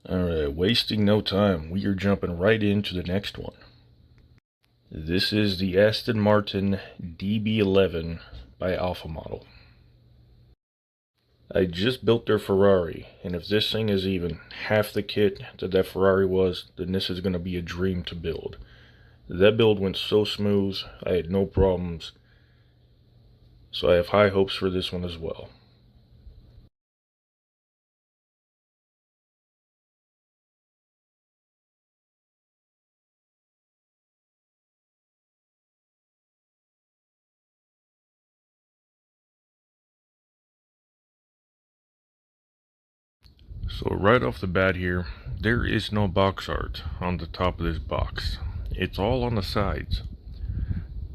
Alright, wasting no time, we are jumping right into the next one. This is the Astin Martin DB11 by Alpha Model. I just built their Ferrari, and if this thing is even half the kit that Ferrari was, then this is going to be a dream to build. That build went so smooth, I had no problems, so I have high hopes for this one as well. So right off the bat here, there is no box art on the top of this box. It's all on the sides.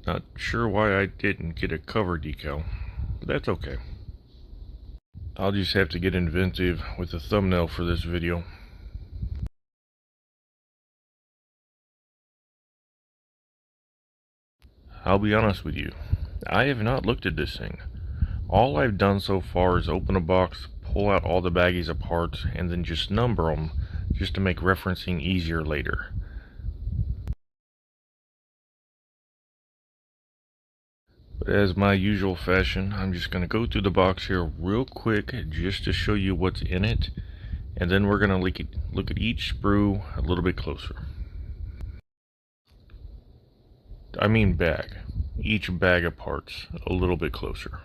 Not sure why I didn't get a cover decal, but that's okay. I'll just have to get inventive with the thumbnail for this video. I'll be honest with you, I have not looked at this thing. All I've done so far is open a box, pull out all the baggies apart, and then just number them, just to make referencing easier later. But as my usual fashion, I'm just going to go through the box here real quick just to show you what's in it, and then we're going to look at each sprue a little bit closer. I mean bag. Each bag of parts a little bit closer.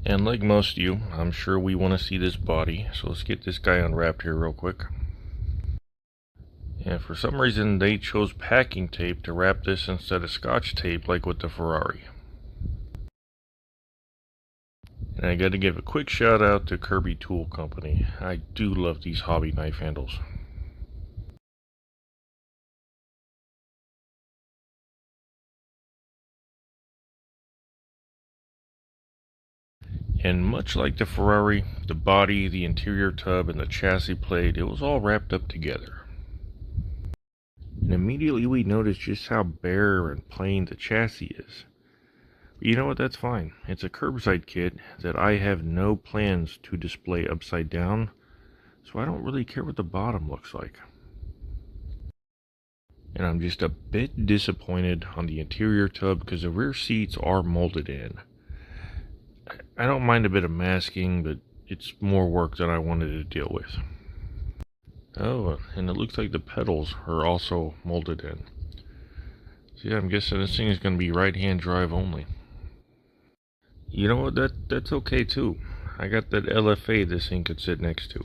And like most of you, I'm sure we want to see this body, so let's get this guy unwrapped here real quick. And for some reason they chose packing tape to wrap this instead of scotch tape like with the Ferrari. And I gotta give a quick shout out to Kirby Tool Company. I do love these hobby knife handles. And much like the Ferrari, the body, the interior tub, and the chassis plate, it was all wrapped up together. And immediately we noticed just how bare and plain the chassis is. But you know what, that's fine. It's a curbside kit that I have no plans to display upside down, so I don't really care what the bottom looks like. And I'm just a bit disappointed on the interior tub because the rear seats are molded in. I don't mind a bit of masking, but it's more work than I wanted to deal with. Oh, and it looks like the pedals are also molded in. So yeah, I'm guessing this thing is going to be right-hand drive only. You know what, that's okay too. I got that LFA this thing could sit next to.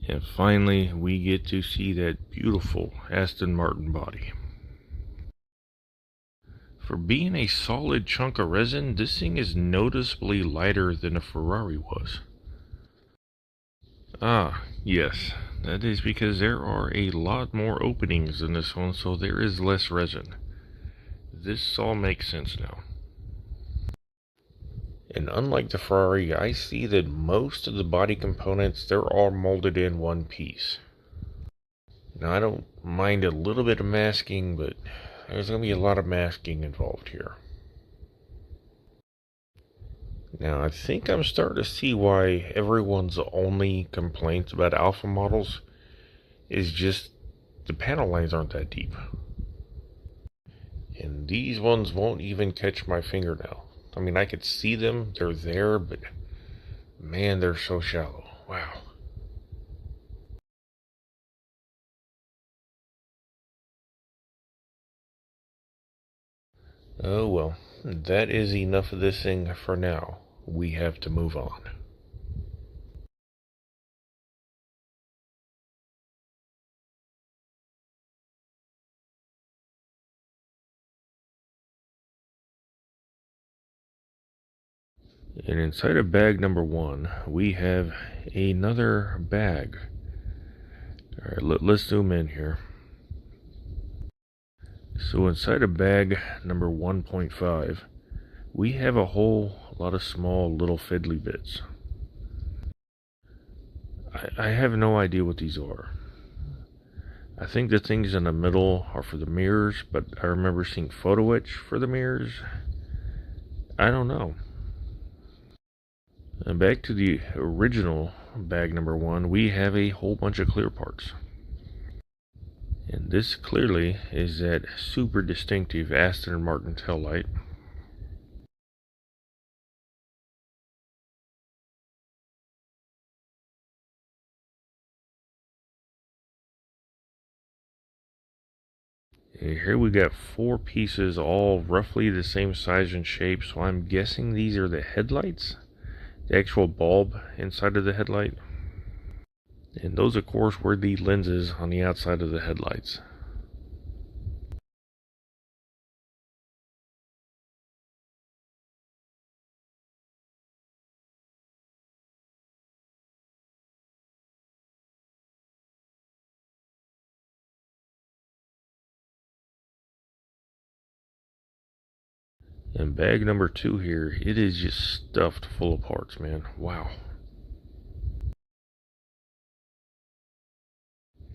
And finally, we get to see that beautiful Astin Martin body. For being a solid chunk of resin, this thing is noticeably lighter than a Ferrari was. Ah, yes, that is because there are a lot more openings in this one, so there is less resin. This all makes sense now. And unlike the Ferrari, I see that most of the body components, they're all molded in one piece. Now, I don't mind a little bit of masking, but there's going to be a lot of masking involved here. Now, I think I'm starting to see why everyone's only complaints about Alpha models is just the panel lines aren't that deep. And these ones won't even catch my fingernail. I mean, I could see them, they're there, but man, they're so shallow. Wow. Oh well, that is enough of this thing for now. We have to move on. And inside of bag number 1, we have another bag. Alright, let's zoom in here. So inside of bag number 1.5, we have a whole A lot of small little fiddly bits. I have no idea what these are. I think the things in the middle are for the mirrors, but I remember seeing photo-etch for the mirrors. I don't know. And back to the original bag number 1, we have a whole bunch of clear parts. And this clearly is that super distinctive Astin Martin tail light. And here we got 4 pieces, all roughly the same size and shape, so I'm guessing these are the headlights, the actual bulb inside of the headlight. And those, of course, were the lenses on the outside of the headlights. And bag number 2 here, it is just stuffed full of parts, man. Wow.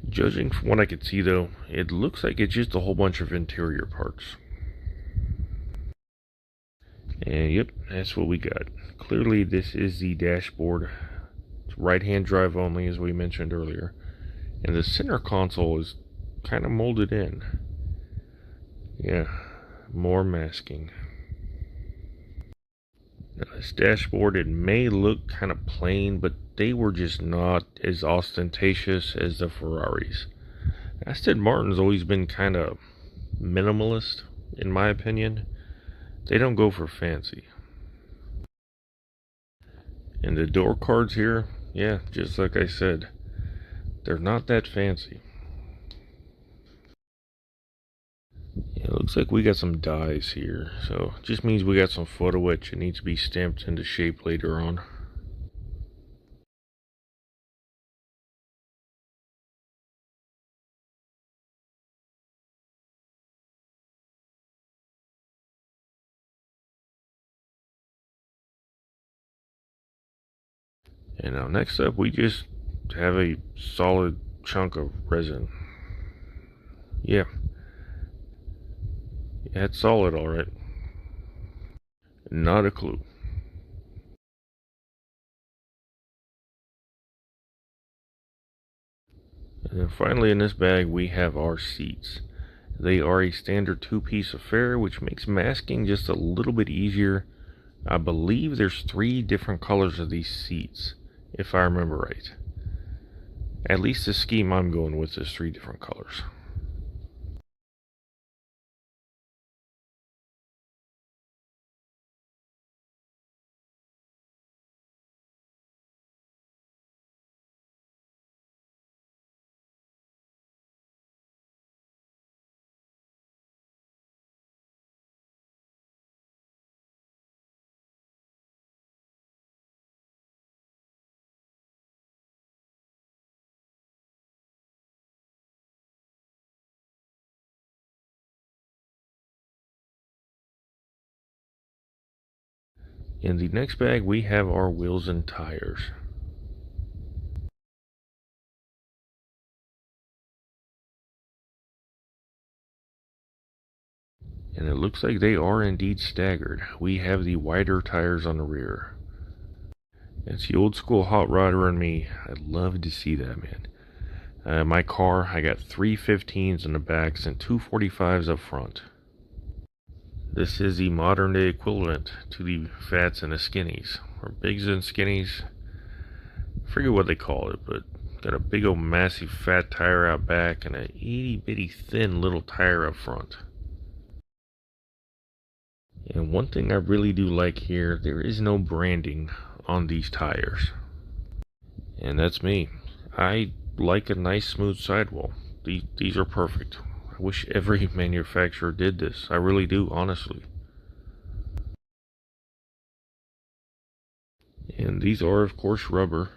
Judging from what I could see, though, it looks like it's just a whole bunch of interior parts. And yep, that's what we got. Clearly, this is the dashboard. It's right-hand drive only, as we mentioned earlier. And the center console is kind of molded in. Yeah, more masking. Now, this dashboard, it may look kind of plain, but they were just not as ostentatious as the Ferraris. Aston Martin's always been kind of minimalist, in my opinion. They don't go for fancy. And the door cards here, yeah, just like I said, they're not that fancy. It looks like we got some dies here, so it just means we got some photo-etch. It needs to be stamped into shape later on. And now next up, we just have a solid chunk of resin. Yeah, it's solid, alright. Not a clue. And then finally in this bag we have our seats. They are a standard 2-piece affair, which makes masking just a little bit easier. I believe there's 3 different colors of these seats, if I remember right. At least the scheme I'm going with is 3 different colors. In the next bag we have our wheels and tires. And it looks like they are indeed staggered. We have the wider tires on the rear. It's the old school hot rodder in me. I'd love to see that, man. My car, I got 3 15s in the backs and 2 45s up front. This is the modern day equivalent to the fats and the skinnies, or bigs and skinnies. I forget what they call it, but got a big old massive fat tire out back and a itty bitty thin little tire up front. And one thing I really do like here, there is no branding on these tires. And that's me. I like a nice smooth sidewall. These are perfect. I wish every manufacturer did this. I really do, honestly. And these are, of course, rubber.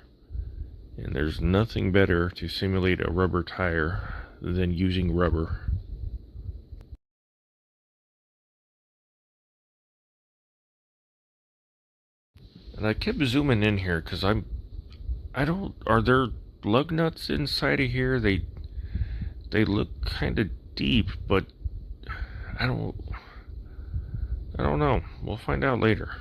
And there's nothing better to simulate a rubber tire than using rubber. And I kept zooming in here because I don't, are there lug nuts inside of here? They look kind of deep, but I don't know. We'll find out later.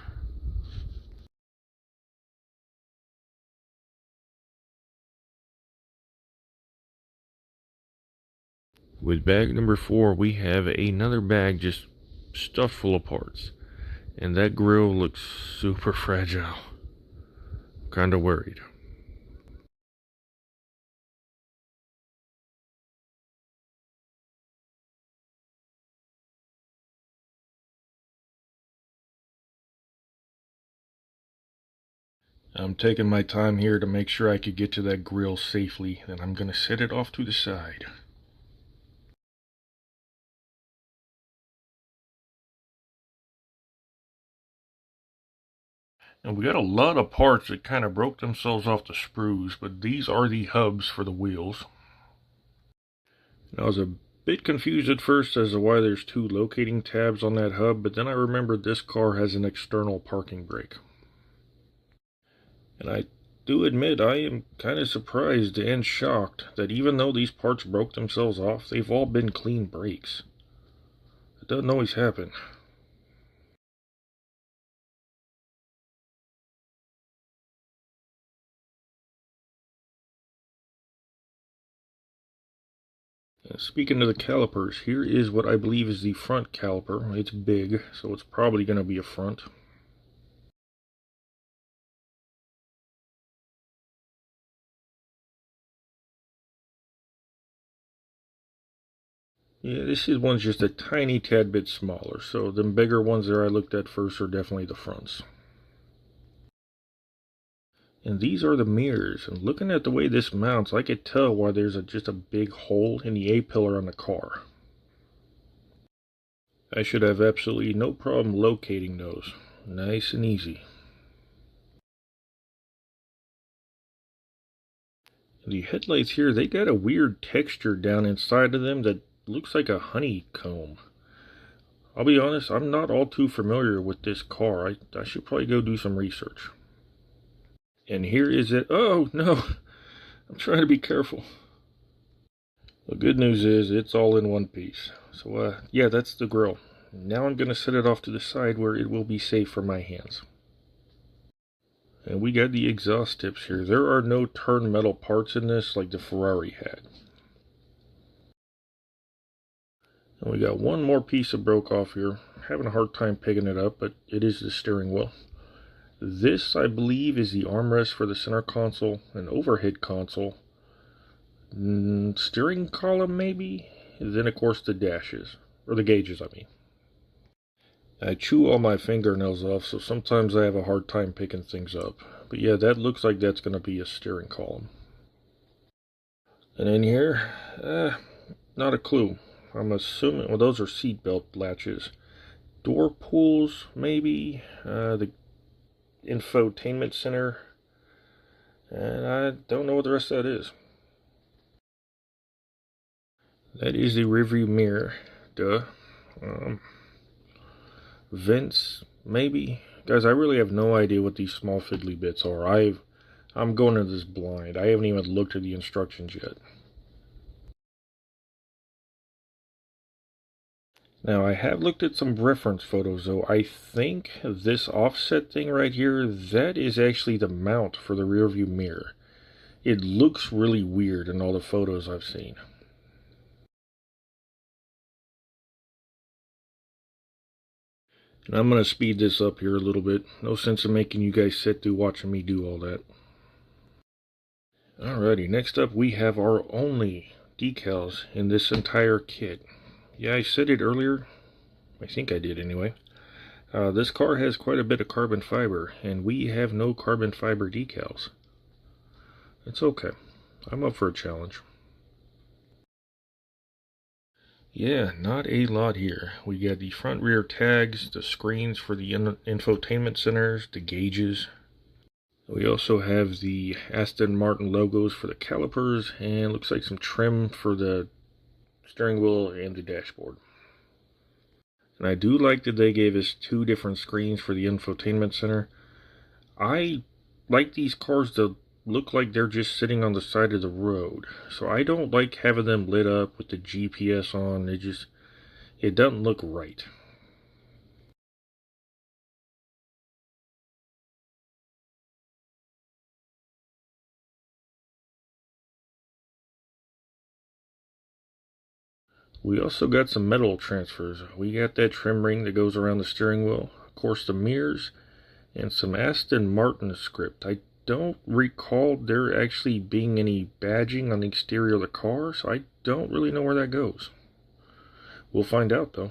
With bag number 4, we have another bag just stuffed full of parts. And that grill looks super fragile. Kinda worried. I'm taking my time here to make sure I could get to that grill safely, and I'm gonna set it off to the side. And we got a lot of parts that kind of broke themselves off the sprues, but these are the hubs for the wheels. And I was a bit confused at first as to why there's 2 locating tabs on that hub, but then I remembered this car has an external parking brake. And I do admit I am kind of surprised and shocked that even though these parts broke themselves off, they've all been clean brakes. It doesn't always happen. Speaking of the calipers, here is what I believe is the front caliper. It's big, so it's probably going to be a front. Yeah, this one's just a tiny tad bit smaller, so the bigger ones there I looked at first are definitely the fronts. And these are the mirrors, and looking at the way this mounts, I could tell why there's just a big hole in the A-pillar on the car. I should have absolutely no problem locating those. Nice and easy. The headlights here, they got a weird texture down inside of them that looks like a honeycomb. I'll be honest, I'm not all too familiar with this car. I should probably go do some research. And here is it. Oh, no. I'm trying to be careful. The good news is it's all in one piece. So, yeah, that's the grill. Now I'm going to set it off to the side where it will be safe for my hands. And we got the exhaust tips here. There are no turn metal parts in this like the Ferrari had. And we got one more piece that broke off here. Having a hard time picking it up, but it is the steering wheel. This, I believe, is the armrest for the center console, an overhead console, steering column maybe, and then of course the dashes, or the gauges I mean. I chew all my fingernails off, so sometimes I have a hard time picking things up. But yeah, that looks like that's going to be a steering column. And in here, not a clue. I'm assuming, well, those are seatbelt latches. Door pulls, maybe. The infotainment center. And I don't know what the rest of that is. That is the rearview mirror. Duh. Vents, maybe. Guys, I really have no idea what these small fiddly bits are. I'm going into this blind. I haven't even looked at the instructions yet. Now, I have looked at some reference photos, though. I think this offset thing right here, that is actually the mount for the rear view mirror. It looks really weird in all the photos I've seen. And I'm going to speed this up here a little bit. No sense in making you guys sit through watching me do all that. Alrighty, next up we have our only decals in this entire kit. Yeah, I said it earlier. I think I did anyway. This car has quite a bit of carbon fiber, and we have no carbon fiber decals. It's okay. I'm up for a challenge. Yeah, not a lot here. We got the front rear tags, the screens for the infotainment centers, the gauges. We also have the Astin Martin logos for the calipers, and looks like some trim for the steering wheel and the dashboard. And I do like that they gave us 2 different screens for the infotainment center. I like these cars to look like they're just sitting on the side of the road. So I don't like having them lit up with the GPS on. It doesn't look right. We also got some metal transfers. We got that trim ring that goes around the steering wheel, of course the mirrors, and some Astin Martin script. I don't recall there actually being any badging on the exterior of the car, so I don't really know where that goes. We'll find out though.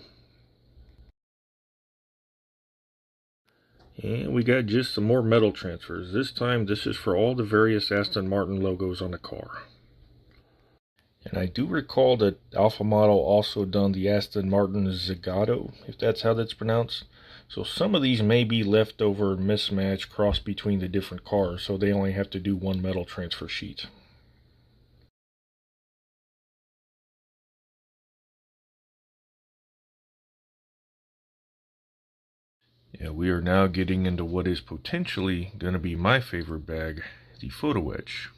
And we got just some more metal transfers. This time this is for all the various Aston Martin logos on the car. And I do recall that Alpha Model also done the Aston Martin Zagato, if that's how that's pronounced. So some of these may be leftover mismatch crossed between the different cars, so they only have to do one metal transfer sheet. Yeah, we are now getting into what is potentially going to be my favorite bag, the photo-etch.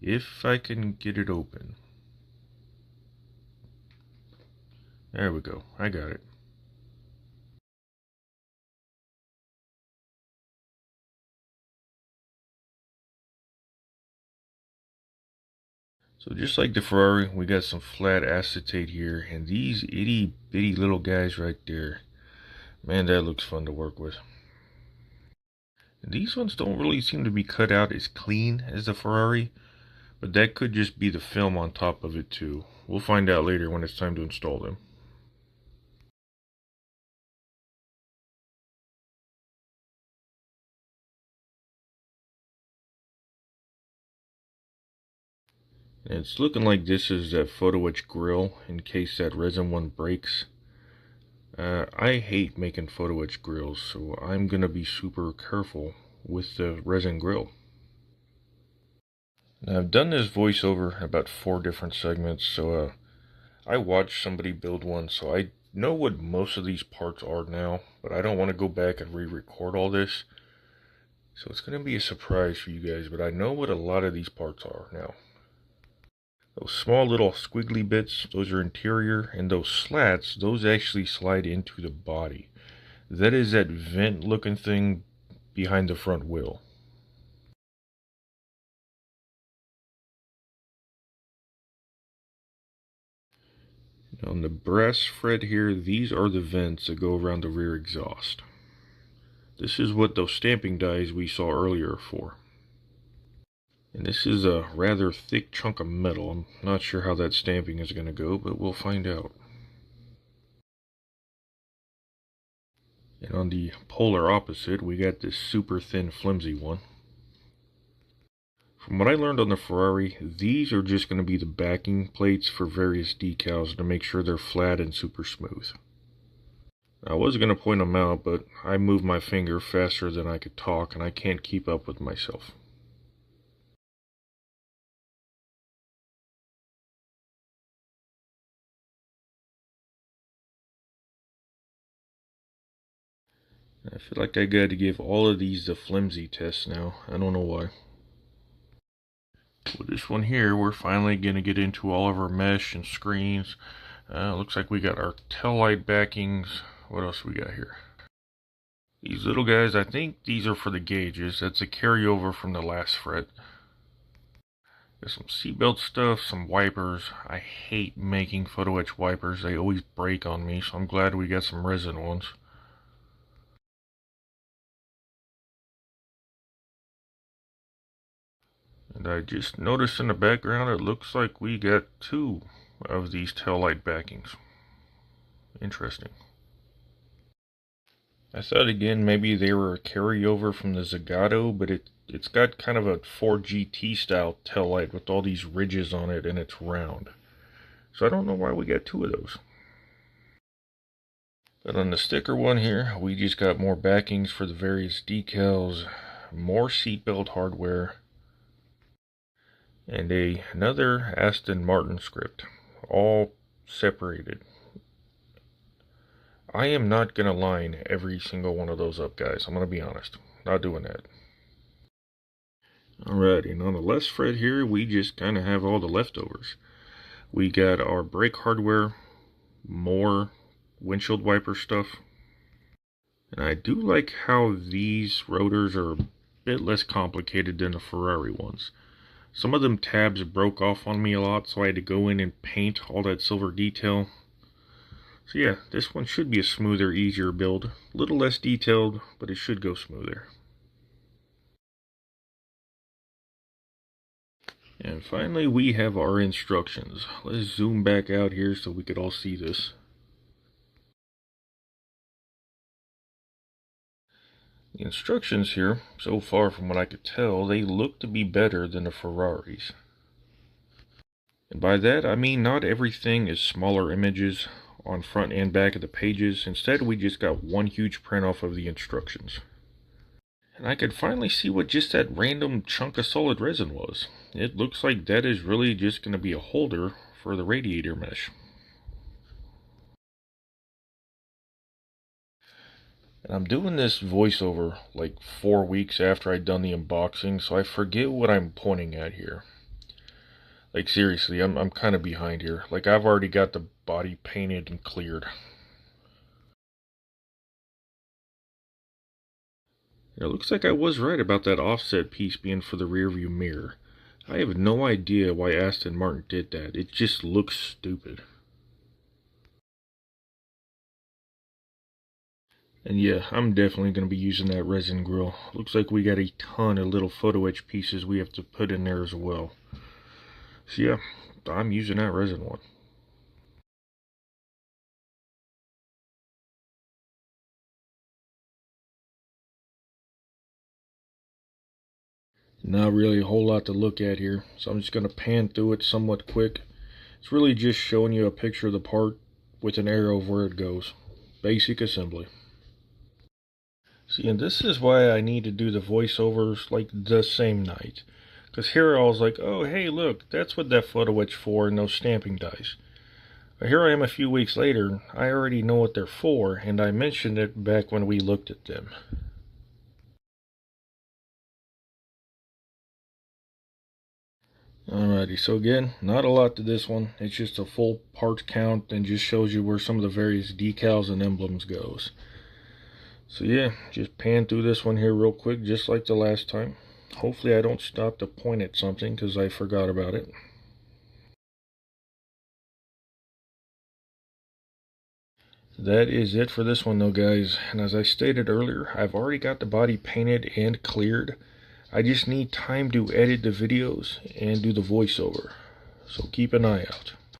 If I can get it open. There we go, I got it. So just like the Ferrari, we got some flat acetate here, and these itty bitty little guys right there. Man, that looks fun to work with. And these ones don't really seem to be cut out as clean as the Ferrari, but that could just be the film on top of it too. We'll find out later when it's time to install them. And it's looking like this is that photo-etch grill in case that resin one breaks. I hate making photo-etch grills, so I'm going to be super careful with the resin grill. Now, I've done this voiceover about 4 different segments, so I watched somebody build one, so I know what most of these parts are now, but I don't want to go back and re-record all this. So it's going to be a surprise for you guys, but I know what a lot of these parts are now. Those small little squiggly bits, those are interior, and those slats, those actually slide into the body. That is that vent looking thing behind the front wheel. On the brass fret here, these are the vents that go around the rear exhaust. This is what those stamping dies we saw earlier are for. And this is a rather thick chunk of metal. I'm not sure how that stamping is going to go, but we'll find out. And on the polar opposite, we got this super thin flimsy one. From what I learned on the Ferrari, these are just going to be the backing plates for various decals to make sure they're flat and super smooth. I was going to point them out, but I moved my finger faster than I could talk, and I can't keep up with myself. I feel like I got to give all of these the flimsy test now. I don't know why. With this one here, we're finally going to get into all of our mesh and screens. Looks like we got our tail light backings. What else we got here? These little guys, I think these are for the gauges. That's a carryover from the last fret. Got some seatbelt stuff, some wipers. I hate making photo-etch wipers. They always break on me, so I'm glad we got some resin ones. And I just noticed in the background, it looks like we got 2 of these taillight backings. Interesting. I thought again maybe they were a carryover from the Zagato, but it's got kind of a 4GT style taillight with all these ridges on it, and it's round. So I don't know why we got 2 of those. But on the sticker one here, we just got more backings for the various decals, more seatbelt hardware, and another Astin Martin script, all separated. I am not going to line every single one of those up, guys. I'm going to be honest. not doing that. Alrighty, and on the left thread here, we just kind of have all the leftovers. We got our brake hardware, more windshield wiper stuff. And I do like how these rotors are a bit less complicated than the Ferrari ones. Some of them tabs broke off on me a lot, so I had to go in and paint all that silver detail. So yeah, this one should be a smoother, easier build. A little less detailed, but it should go smoother. And finally, we have our instructions. Let's zoom back out here so we could all see this. The instructions here, so far from what I could tell, they look to be better than the Ferraris. And by that, I mean not everything is smaller images on front and back of the pages. Instead, we just got one huge print off of the instructions. And I could finally see what just that random chunk of solid resin was. It looks like that is really just going to be a holder for the radiator mesh. And I'm doing this voiceover like 4 weeks after I'd done the unboxing, so I forget what I'm pointing at here. Like seriously, I'm kind of behind here. Like I've already got the body painted and cleared. It looks like I was right about that offset piece being for the rear view mirror. I have no idea why Astin Martin did that. It just looks stupid. And yeah, I'm definitely going to be using that resin grill. Looks like we got a ton of little photo etch pieces we have to put in there as well. So yeah, I'm using that resin one. Not really a whole lot to look at here, so I'm just going to pan through it somewhat quick. It's really just showing you a picture of the part with an arrow of where it goes. Basic assembly. See, and this is why I need to do the voiceovers like the same night. Because here I was like, oh hey look, that's what that photo etch for and those stamping dies. But here I am a few weeks later, I already know what they're for, and I mentioned it back when we looked at them. Alrighty, so again, not a lot to this one. It's just a full part count and just shows you where some of the various decals and emblems goes. So yeah, just pan through this one here real quick, just like the last time. Hopefully I don't stop to point at something because I forgot about it. That is it for this one though, guys. And as I stated earlier, I've already got the body painted and cleared. I just need time to edit the videos and do the voiceover. So keep an eye out.